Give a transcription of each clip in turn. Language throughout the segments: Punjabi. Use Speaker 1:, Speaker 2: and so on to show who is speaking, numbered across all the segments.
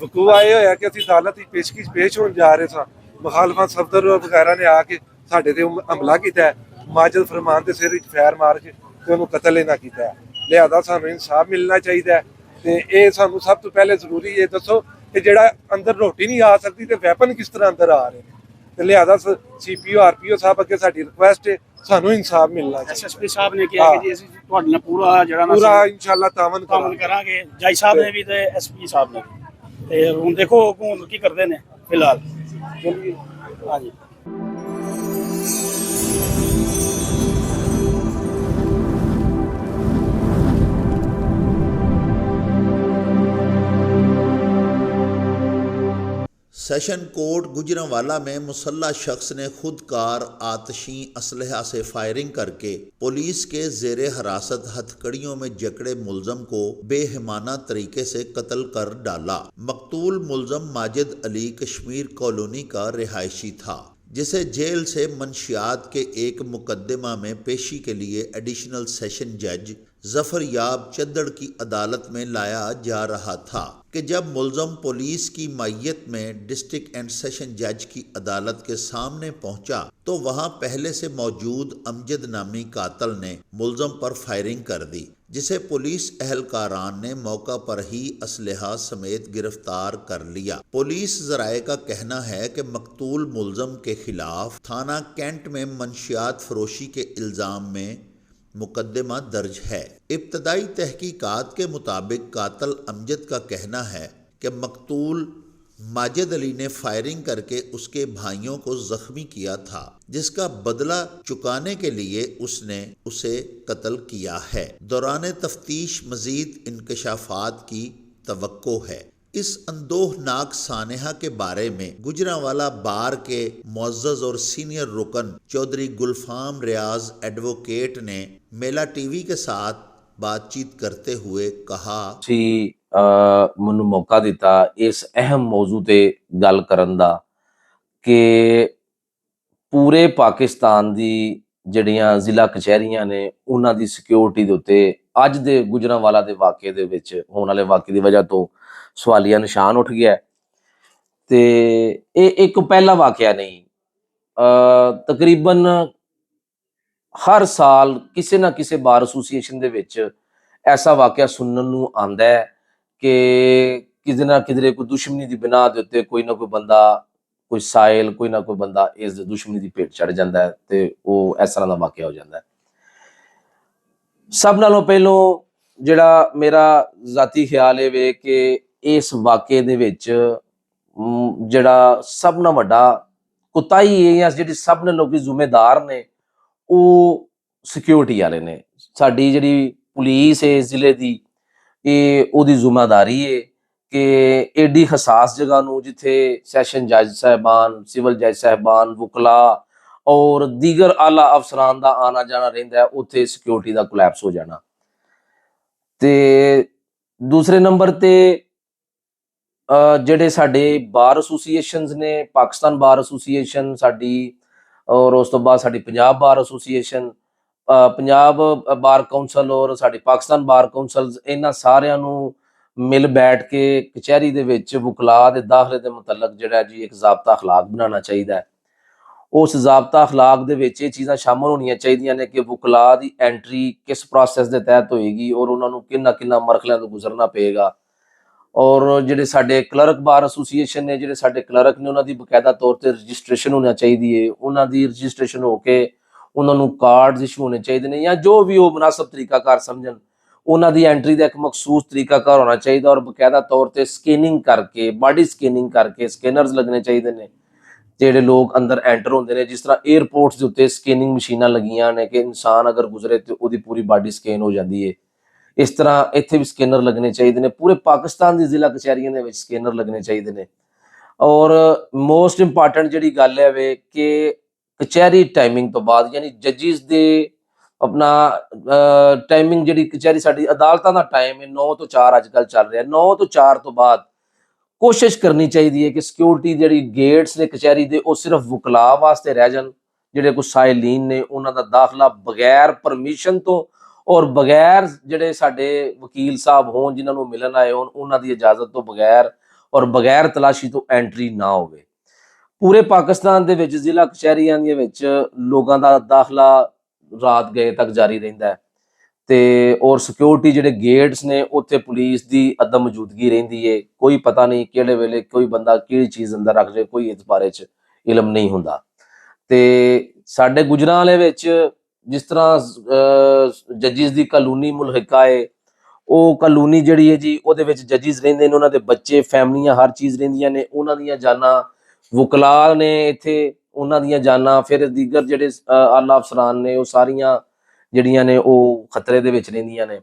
Speaker 1: ਵਕੂਆ ਇਹ ਹੋਇਆ ਕਿ ਅਸੀਂ ਅਦਾਲਤ ਦੀ ਪੇਸ਼ ਹੋਣ ਜਾ ਰਹੇ ਸਾਂ। ਮੁਖਾਲਫਤ ਸਫਦਰ ਵਗੈਰਾ ਨੇ ਆ ਕੇ ਸਾਡੇ ਤੇ ਹਮਲਾ ਕੀਤਾ, ਮਾਜਦ ਫਰਮਾਨ ਦੇ ਸਿਰ ਵਿੱਚ ਫੈਰ ਮਾਰ ਕੇ ਤੇ ਉਹਨੂੰ ਕਤਲ ਇਹਨਾਂ ਕੀਤਾ। ਲਿਹਾਜ਼ਾ ਸਾਨੂੰ ਇਨਸਾਫ ਮਿਲਣਾ ਚਾਹੀਦਾ ਤੇ ਇਹ ਸਾਨੂੰ ਸਭ ਤੋਂ ਪਹਿਲੇ ਜ਼ਰੂਰੀ ਇਹ ਦੱਸੋ ਕਿ ਜਿਹੜਾ ਅੰਦਰ ਰੋਟੀ ਨਹੀਂ ਆ ਸਕਦੀ ਤੇ ਵੈਪਨ ਕਿਸ ਤਰ੍ਹਾਂ ਅੰਦਰ ਆ ਰਹੇ ਨੇ। ਤੇ ਲਿਹਾਜ਼ਾ CPO RPO ਸਾਹਿਬ ਅੱਗੇ ਸਾਡੀ ਰਿਕੁਐਸਟ ਹੈ, ਸਾਨੂੰ ਇਨਸਾਫ ਮਿਲਣਾ ਚਾਹੀਦਾ।
Speaker 2: SSP ਸਾਹਿਬ ਨੇ ਕਿਹਾ ਕਿ ਜੀ ਅਸੀਂ ਤੁਹਾਡੇ ਨਾਲ ਪੂਰਾ
Speaker 1: ਇਨਸ਼ਾਅੱਲਾ ਤਾਵਨ
Speaker 2: ਕਰਾਂਗੇ। ਜੱਜ ਸਾਹਿਬ ਨੇ ਵੀ ਤੇ SP ਸਾਹਿਬ ਨੇ ਤੇ ਹੁਣ ਦੇਖੋ ਹੁਕੂਮਤ ਕੀ ਕਰਦੇ ਨੇ ਫਿਲਹਾਲ। ਹਾਂਜੀ
Speaker 3: सेशन कोर्ट गुजरांवाला में मुसल्ह शख्स ने खुदकार आतशी असलहा से फायरिंग करके पुलिस के जेर हिरासत हथकड़ियों में जकड़े मुलजम को बेहमाना तरीके से कत्ल कर डाला। मकतूल मुलजम माजिद अली कश्मीर कॉलोनी का रिहायशी था, जिसे जेल से मंशियात के एक मुकदमा में पेशी के लिए एडिशनल सेशन जज जफर याब चद्दड़ की अदालत में लाया जा रहा था कि जब मुलजम पुलिस की मैयत में डिस्ट्रिक्ट एंड सेशन जज की अदालत के सामने पहुंचा तो वहां पहले से मौजूद अमजद नामी कातल ने मुलजम पर फायरिंग कर दी, जिसे पुलिस एहलकारान ने मौका पर ही असलहा समेत गिरफ्तार कर लिया। पुलिस ज़राए का कहना है कि मकतूल मुलजम के खिलाफ थाना कैंट में मंशियात फरोशी के इल्ज़ाम में मुकदमा दर्ज है। इब्तदाई तहकीकात के मुताबिक कातल अमजद का कहना है कि मकतूल माजिद अली ने फायरिंग करके उसके भाइयों को जख्मी किया था, जिसका बदला चुकाने के लिए उसने उसे कत्ल किया है। दौरान तफ्तीश मजीद इंकशाफात की तवक्को है। इस अंदोहनाक सानेहा के बारे में गुजरांवाला बार के मुअज़्ज़ज़ और सीनियर रुकन चौधरी गुलफाम रियाज एडवोकेट ने मेला टीवी के साथ बातचीत करते हुए कहा
Speaker 4: कि ਮੈਨੂੰ ਮੌਕਾ ਦਿੱਤਾ ਇਸ ਅਹਿਮ ਮੌਜੂ ਤੇ ਗੱਲ ਕਰਨ ਦਾ ਕਿ ਪੂਰੇ ਪਾਕਿਸਤਾਨ ਦੀ ਜਿਹੜੀਆਂ ਜ਼ਿਲ੍ਹਾ ਕਚਹਿਰੀਆਂ ਨੇ ਉਹਨਾਂ ਦੀ ਸਿਕਿਉਰਿਟੀ ਦੇ ਉੱਤੇ ਅੱਜ ਦੇ ਗੁਜਰਾਂਵਾਲਾ ਦੇ ਵਾਕਿਏ ਦੇ ਵਿੱਚ ਹੋਣ ਵਾਲੇ ਵਾਕਿਏ ਦੀ ਵਜ੍ਹਾ ਤੋਂ ਸਵਾਲੀਆ ਨਿਸ਼ਾਨ ਉੱਠ ਗਿਆ। ਤੇ ਇਹ ਇੱਕ ਪਹਿਲਾ ਵਾਕਿਆ ਨਹੀਂ, ਤਕਰੀਬਨ ਹਰ ਸਾਲ ਕਿਸੇ ਨਾ ਕਿਸੇ ਬਾਰ ਐਸੋਸੀਏਸ਼ਨ ਦੇ ਵਿੱਚ ਐਸਾ ਵਾਕਿਆ ਸੁਣਨ ਨੂੰ ਆਉਂਦਾ ਹੈ ਕਿ ਕਿਤੇ ਨਾ ਕਿਧਰੇ ਕੋਈ ਦੁਸ਼ਮਣੀ ਦੀ ਬਿਨਾਹ ਦੇ ਉੱਤੇ ਕੋਈ ਨਾ ਕੋਈ ਬੰਦਾ, ਕੋਈ ਸਾਇਲ, ਕੋਈ ਨਾ ਕੋਈ ਬੰਦਾ ਇਸ ਦੁਸ਼ਮਣੀ ਦੀ ਭੇਟ ਚੜ੍ਹ ਜਾਂਦਾ ਹੈ ਤੇ ਉਹ ਇਸ ਤਰ੍ਹਾਂ ਦਾ ਵਾਕਿਆ ਹੋ ਜਾਂਦਾ ਹੈ। ਸਭ ਨਾਲੋਂ ਪਹਿਲੋਂ ਜਿਹੜਾ ਮੇਰਾ ਜ਼ਾਤੀ ਖਿਆਲ ਇਹ ਵੇ ਕਿ ਇਸ ਵਾਕਿਏ ਦੇ ਵਿੱਚ ਜਿਹੜਾ ਸਭ ਨਾਲੋਂ ਵੱਡਾ ਕੁਤਾਹੀ ਹੈ ਜਾਂ ਜਿਹੜੀ ਸਭ ਨਾਲੋਂ ਲੋਕੀ ਜ਼ਿੰਮੇਦਾਰ ਨੇ ਉਹ ਸਿਕਿਉਰਿਟੀ ਵਾਲੇ ਨੇ। ਸਾਡੀ ਜਿਹੜੀ ਪੁਲਿਸ ਹੈ ਜ਼ਿਲ੍ਹੇ ਦੀ, ਇਹ ਉਹਦੀ ਜ਼ਿੰਮੇਦਾਰੀ ਹੈ ਕਿ ਐਡੀ ਹਸਾਸ ਜਗ੍ਹਾ ਨੂੰ ਜਿੱਥੇ ਸੈਸ਼ਨ ਜੱਜ ਸਾਹਿਬਾਨ, ਸਿਵਲ ਜੱਜ ਸਾਹਿਬਾਨ, ਵਕਲਾ ਔਰ ਦੀਗਰ ਆਲਾ ਅਫਸਰਾਂ ਦਾ ਆਣਾ ਜਾਣਾ ਰਹਿੰਦਾ, ਉੱਥੇ ਸਿਕਿਉਰਿਟੀ ਦਾ ਕੋਲੈਪਸ ਹੋ ਜਾਣਾ। ਤੇ ਦੂਸਰੇ ਨੰਬਰ ਤੇ ਜਿਹੜੇ ਸਾਡੇ ਬਾਰ ਐਸੋਸੀਏਸ਼ਨਸ ਨੇ, ਪਾਕਿਸਤਾਨ ਬਾਰ ਐਸੋਸੀਏਸ਼ਨ ਸਾਡੀ, ਔਰ ਉਸ ਤੋਂ ਬਾਅਦ ਸਾਡੀ Punjab bar association, Punjab bar council ਔਰ ਸਾਡੀ ਪਾਕਿਸਤਾਨ ਬਾਰ ਕੌਂਸਲ, ਇਹਨਾਂ ਸਾਰਿਆਂ ਨੂੰ ਮਿਲ ਬੈਠ ਕੇ ਕਚਹਿਰੀ ਦੇ ਵਿੱਚ ਵਕਲਾ ਦੇ ਦਾਖਲੇ ਦੇ ਮੁਤਲਕ ਜਿਹੜਾ ਜੀ ਇੱਕ ਜ਼ਾਬਤਾ ਅਖਲਾਕ ਬਣਾਉਣਾ ਚਾਹੀਦਾ ਹੈ। ਉਸ ਜ਼ਾਬਤਾ ਅਖਲਾਕ ਦੇ ਵਿੱਚ ਇਹ ਚੀਜ਼ਾਂ ਸ਼ਾਮਲ ਹੋਣੀਆਂ ਚਾਹੀਦੀਆਂ ਨੇ ਕਿ ਵਕਲਾ ਦੀ ਐਂਟਰੀ ਕਿਸ ਪ੍ਰੋਸੈਸ ਦੇ ਤਹਿਤ ਹੋਏਗੀ ਔਰ ਉਹਨਾਂ ਨੂੰ ਕਿੰਨਾ ਕਿੰਨਾ ਮਰਹਲਿਆਂ ਤੋਂ ਗੁਜ਼ਰਨਾ ਪਏਗਾ, ਔਰ ਜਿਹੜੇ ਸਾਡੇ ਕਲਰਕ ਬਾਰ ਐਸੋਸੀਏਸ਼ਨ ਨੇ, ਜਿਹੜੇ ਸਾਡੇ ਕਲਰਕ ਨੇ, ਉਹਨਾਂ ਦੀ ਬਕਾਇਦਾ ਤੌਰ ਤੇ ਰਜਿਸਟ੍ਰੇਸ਼ਨ ਹੋਣਾ ਚਾਹੀਦੀ ਹੈ। ਉਹਨਾਂ ਦੀ ਰਜਿਸਟ੍ਰੇਸ਼ਨ ਹੋ ਕੇ ਉਹਨਾਂ ਨੂੰ ਕਾਰਡਸ ਇਸ਼ੂ ਹੋਣੇ ਚਾਹੀਦੇ ਨੇ, ਜਾਂ ਜੋ ਵੀ ਉਹ ਮੁਨਾਸਬ ਤਰੀਕਾਕਾਰ ਸਮਝਣ। ਉਹਨਾਂ ਦੀ ਐਂਟਰੀ ਦਾ ਇੱਕ ਮਖਸੂਸ ਤਰੀਕਾਕਾਰ ਹੋਣਾ ਚਾਹੀਦਾ, ਔਰ ਬਕਾਇਦਾ ਤੌਰ ਤੇ ਸਕੈਨਿੰਗ ਕਰਕੇ, ਬਾਡੀ ਸਕੈਨਿੰਗ ਕਰਕੇ ਸਕੈਨਰਸ ਲੱਗਣੇ ਚਾਹੀਦੇ ਨੇ ਜਿਹੜੇ ਲੋਕ ਅੰਦਰ ਐਂਟਰ ਹੁੰਦੇ ਨੇ। ਜਿਸ ਤਰ੍ਹਾਂ 에ਅਰਪੋਰਟਸ ਦੇ ਉੱਤੇ ਸਕੈਨਿੰਗ ਮਸ਼ੀਨਾਂ ਲੱਗੀਆਂ ਨੇ ਕਿ ਇਨਸਾਨ ਅਗਰ ਗੁਜ਼ਰੇ ਤੇ ਉਹਦੀ ਪੂਰੀ ਬਾਡੀ ਸਕੈਨ ਹੋ ਜਾਂਦੀ ਹੈ, ਇਸ ਤਰ੍ਹਾਂ ਇੱਥੇ ਵੀ ਸਕੈਨਰ ਲੱਗਣੇ ਚਾਹੀਦੇ ਨੇ। ਪੂਰੇ ਪਾਕਿਸਤਾਨ ਦੀ ਜ਼ਿਲ੍ਹਾ ਕਚਹਿਰੀਆਂ ਦੇ ਵਿੱਚ ਸਕੈਨਰ ਲੱਗਣੇ ਚਾਹੀਦੇ ਨੇ। ਔਰ ਮੋਸਟ ਇੰਪੋਰਟੈਂਟ ਜਿਹੜੀ ਗੱਲ ਹੈ ਵੇ ਕਿ ਕਚਹਿਰੀ ਟਾਈਮਿੰਗ ਤੋਂ ਬਾਅਦ, ਯਾਨੀ ਜੱਜਿਸ ਦੇ ਆਪਣਾ ਟਾਈਮਿੰਗ, ਜਿਹੜੀ ਕਚਹਿਰੀ ਸਾਡੀ ਅਦਾਲਤਾਂ ਦਾ ਟਾਈਮ ਹੈ 9 ਤੋਂ 4 ਅੱਜ ਕੱਲ੍ਹ ਚੱਲ ਰਿਹਾ, 9 ਤੋਂ 4 ਤੋਂ ਬਾਅਦ ਕੋਸ਼ਿਸ਼ ਕਰਨੀ ਚਾਹੀਦੀ ਹੈ ਕਿ ਸਿਕਿਉਰਿਟੀ ਜਿਹੜੀ ਗੇਟਸ ਨੇ ਕਚਹਿਰੀ ਦੇ, ਉਹ ਸਿਰਫ ਵਕਲਾ ਵਾਸਤੇ ਰਹਿ ਜਾਣ। ਜਿਹੜੇ ਕੋਈ ਸਾਇਲੀਨ ਨੇ ਉਹਨਾਂ ਦਾ ਦਾਖਲਾ ਬਗੈਰ ਪਰਮਿਸ਼ਨ ਤੋਂ ਔਰ ਬਗੈਰ ਜਿਹੜੇ ਸਾਡੇ ਵਕੀਲ ਸਾਹਿਬ ਹੋਣ ਜਿਨ੍ਹਾਂ ਨੂੰ ਮਿਲਣ ਆਏ ਹੋਣ, ਉਹਨਾਂ ਦੀ ਇਜਾਜ਼ਤ ਤੋਂ ਬਗੈਰ ਔਰ ਬਗੈਰ ਤਲਾਸ਼ੀ ਤੋਂ ਐਂਟਰੀ ਨਾ ਹੋਵੇ। ਪੂਰੇ ਪਾਕਿਸਤਾਨ ਦੇ ਵਿੱਚ ਜ਼ਿਲ੍ਹਾ ਕਚਹਿਰੀਆਂ ਦੇ ਵਿੱਚ ਲੋਕਾਂ ਦਾ ਦਾਖਲਾ ਰਾਤ ਗਏ ਤੱਕ ਜਾਰੀ ਰਹਿੰਦਾ ਹੈ, ਤੇ ਔਰ ਸਿਕਿਉਰਿਟੀ ਜਿਹੜੇ ਗੇਟਸ ਨੇ ਉੱਥੇ ਪੁਲਿਸ ਦੀ ਅਦਮ ਮੌਜੂਦਗੀ ਰਹਿੰਦੀ ਹੈ। ਕੋਈ ਪਤਾ ਨਹੀਂ ਕਿਹੜੇ ਵੇਲੇ ਕੋਈ ਬੰਦਾ ਕਿਹੜੀ ਚੀਜ਼ ਅੰਦਰ ਰੱਖ ਜਾਏ, ਕੋਈ ਇਸ ਬਾਰੇ 'ਚ ਇਲਮ ਨਹੀਂ ਹੁੰਦਾ। ਤੇ ਸਾਡੇ ਗੁਜਰਾਂਵਾਲੇ ਵਿੱਚ ਜਿਸ ਤਰ੍ਹਾਂ ਜੱਜਿਸ ਦੀ ਕਾਨੂੰਨੀ ਮੁਲਹਿਕਾ ਹੈ, ਉਹ ਕਾਨੂੰਨੀ ਜਿਹੜੀ ਹੈ ਜੀ ਉਹਦੇ ਵਿੱਚ ਜੱਜਿਸ ਰਹਿੰਦੇ ਨੇ, ਉਹਨਾਂ ਦੇ ਬੱਚੇ, ਫੈਮਲੀਆਂ, ਹਰ ਚੀਜ਼ ਰਹਿੰਦੀਆਂ ਨੇ। ਉਹਨਾਂ ਦੀਆਂ ਜਾਨਾਂ, ਵਕਲਾ ਨੇ ਇੱਥੇ, ਉਹਨਾਂ ਦੀਆਂ ਜਾਨਾਂ, ਫਿਰ ਦੀਗਰ ਜਿਹੜੇ ਆਲਾ ਅਫਸਰਾਨ ਨੇ, ਉਹ ਸਾਰੀਆਂ ਜਿਹੜੀਆਂ ਨੇ ਉਹ ਖਤਰੇ ਦੇ ਵਿੱਚ ਰਹਿੰਦੀਆਂ ਨੇ।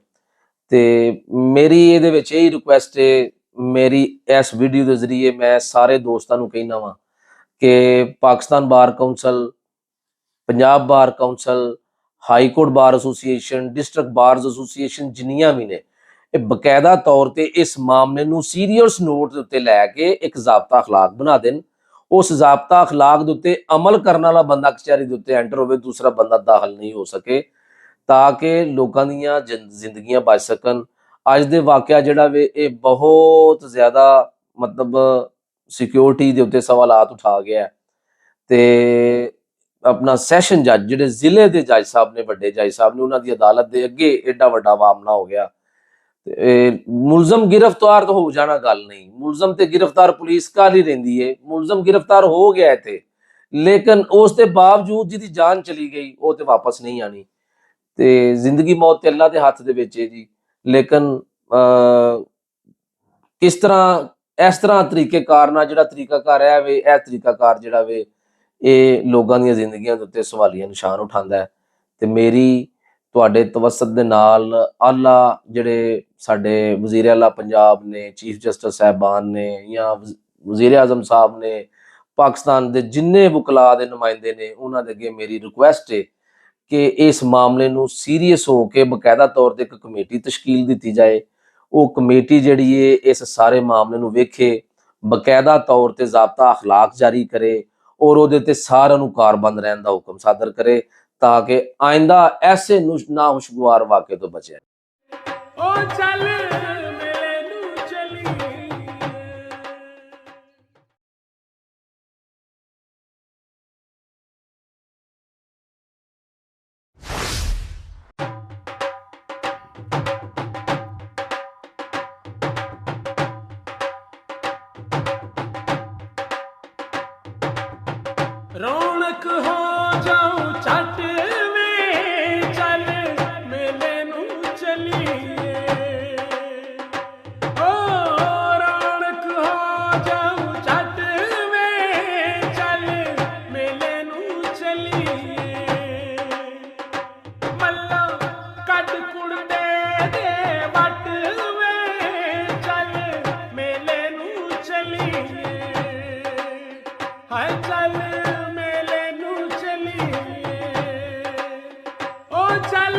Speaker 4: ਤੇ ਮੇਰੀ ਇਹਦੇ ਵਿੱਚ ਇਹੀ ਰਿਕੁਐਸਟ ਹੈ, ਮੇਰੀ ਇਸ ਵੀਡੀਓ ਦੇ ਜ਼ਰੀਏ ਮੈਂ ਸਾਰੇ ਦੋਸਤਾਂ ਨੂੰ ਕਹਿਣਾ ਵਾਂ ਕਿ Pakistan bar council, Punjab bar council, high court bar association, district bars association ਜਿੰਨੀਆਂ ਵੀ ਨੇ, ਇਹ ਬਕਾਇਦਾ ਤੌਰ ਤੇ ਇਸ ਮਾਮਲੇ ਨੂੰ ਸੀਰੀਅਸ ਨੋਟ ਦੇ ਉੱਤੇ ਲੈ ਕੇ ਇੱਕ ਜ਼ਾਬਤਾ ਅਖਲਾਕ ਬਣਾ ਦੇਣ। ਉਸ ਜ਼ਾਬਤਾ ਅਖਲਾਕ ਦੇ ਉੱਤੇ ਅਮਲ ਕਰਨ ਵਾਲਾ ਬੰਦਾ ਕਚਹਿਰੀ ਦੇ ਉੱਤੇ ਐਂਟਰ ਹੋਵੇ, ਦੂਸਰਾ ਬੰਦਾ ਦਾਖਲ ਨਹੀਂ ਹੋ ਸਕੇ, ਤਾਂ ਕਿ ਲੋਕਾਂ ਦੀਆਂ ਜ਼ਿੰਦਗੀਆਂ ਬਚ ਸਕਣ। ਅੱਜ ਦੇ ਵਾਕਿਆ ਜਿਹੜਾ ਵੇ ਇਹ ਬਹੁਤ ਜ਼ਿਆਦਾ ਮਤਲਬ ਸਿਕਿਉਰਿਟੀ ਦੇ ਉੱਤੇ ਸਵਾਲਾਤ ਉਠਾ ਗਿਆ। ਤੇ ਆਪਣਾ ਸੈਸ਼ਨ ਜੱਜ, ਜਿਹੜੇ ਜ਼ਿਲ੍ਹੇ ਦੇ ਜੱਜ ਸਾਹਿਬ ਨੇ, ਵੱਡੇ ਜੱਜ ਸਾਹਿਬ ਨੇ, ਉਹਨਾਂ ਦੀ ਅਦਾਲਤ ਦੇ ਅੱਗੇ ਏਡਾ ਵੱਡਾ ਮਾਮਲਾ ਹੋ ਗਿਆ। ਤੇ ਮੁਲਜ਼ਮ ਗ੍ਰਿਫਤਾਰ ਤਾਂ ਹੋ ਜਾਣਾ ਗੱਲ ਨਹੀਂ, ਮੁਲਜ਼ਮ ਤੇ ਗ੍ਰਿਫਤਾਰ ਪੁਲਿਸ ਕਾਲ ਹੀ ਰਹਿੰਦੀ ਹੈ। ਮੁਲਜ਼ਮ ਗ੍ਰਿਫਤਾਰ ਹੋ ਗਿਆ ਇੱਥੇ, ਲੇਕਿਨ ਉਸ ਦੇ ਬਾਵਜੂਦ ਜਿਹਦੀ ਜਾਨ ਚਲੀ ਗਈ ਉਹ ਤੇ ਵਾਪਸ ਨਹੀਂ ਆਣੀ। ਤੇ ਜ਼ਿੰਦਗੀ ਮੌਤ ਤੇ ਅੱਲਾ ਦੇ ਹੱਥ ਦੇ ਵਿੱਚ ਹੈ ਜੀ। ਲੇਕਿਨ ਕਿਸ ਤਰ੍ਹਾਂ ਇਸ ਤਰ੍ਹਾਂ ਤਰੀਕੇਕਾਰ ਨਾਲ ਜਿਹੜਾ ਤਰੀਕਾਕਾਰ ਹੈ ਵੇ, ਇਹ ਤਰੀਕਾਕਾਰ ਜਿਹੜਾ ਵੇ ਇਹ ਲੋਕਾਂ ਦੀਆਂ ਜ਼ਿੰਦਗੀਆਂ ਦੇ ਉੱਤੇ ਸਵਾਲੀਆ ਨਿਸ਼ਾਨ ਉਠਾਉਂਦਾ ਹੈ। ਤੇ ਮੇਰੀ ਤੁਹਾਡੇ ਤਵੱਸਤ ਦੇ ਨਾਲ ਆਲਾ ਜਿਹੜੇ ਸਾਡੇ ਵਜ਼ੀਰ ਆਲਾ ਪੰਜਾਬ ਨੇ, ਚੀਫ ਜਸਟਿਸ ਸਾਹਿਬਾਨ ਨੇ, ਜਾਂ ਵਜ਼ੀਰ ਆਜ਼ਮ ਸਾਹਿਬ ਨੇ, ਪਾਕਿਸਤਾਨ ਦੇ ਜਿੰਨੇ ਵਕਲਾ ਦੇ ਨੁਮਾਇੰਦੇ ਨੇ, ਉਹਨਾਂ ਦੇ ਅੱਗੇ ਮੇਰੀ ਰਿਕੁਐਸਟ ਹੈ ਕਿ ਇਸ ਮਾਮਲੇ ਨੂੰ ਸੀਰੀਅਸ ਹੋ ਕੇ ਬਕਾਇਦਾ ਤੌਰ ਤੇ ਇੱਕ ਕਮੇਟੀ ਤਸ਼ਕੀਲ ਦਿੱਤੀ ਜਾਏ। ਉਹ ਕਮੇਟੀ ਜਿਹੜੀ ਹੈ ਇਸ ਸਾਰੇ ਮਾਮਲੇ ਨੂੰ ਵੇਖੇ, ਬਕਾਇਦਾ ਤੌਰ ਤੇ ਜ਼ਾਬਤਾ ਅਖਲਾਕ ਜਾਰੀ ਕਰੇ ਔਰ ਉਹਦੇ ਤੇ ਸਾਰਿਆਂ ਨੂੰ ਕਾਰਬੰਦ ਰਹਿਣ ਦਾ ਹੁਕਮ ਸਾਦਰ ਕਰੇ, ਤਾਂ ਕਿ ਆਇੰਦਾ ਐਸੇ ਨਾਖੁਸ਼ਗਵਾਰ ਵਾक़ੇ ਤੋਂ ਬਚੇ।
Speaker 5: ਉਹ ਚੱਲ ਮੇਲੇ ਨੂੰ ਚਲੀ ਰੌਣਕ ਹੋ ਜਾਊ ਛੱਟ ਵੇ, ਚੱਲ ਮੇਲੇ ਨੂੰ ਚਲੀਏ। ਓ ਰੌਣਕ ਹੋ ਜਾਊ ਛੱਟ ਵੇ, ਚੱਲ ਮੇਲੇ ਨੂੰ ਚਲੀਏ। ਮੱਲਾ ਕੱਢ ਕੁੜਤੇ ਦੇ ਵੱਟ ਵੇ, ਚੱਲ ਮੇਲੇ ਨੂੰ ਚਲੀਏ। ਹਾਏ ਚੱਲ ਮੇਲੇ ਨੂੰ ਚਲੀਏ, ਓ ਚੱਲ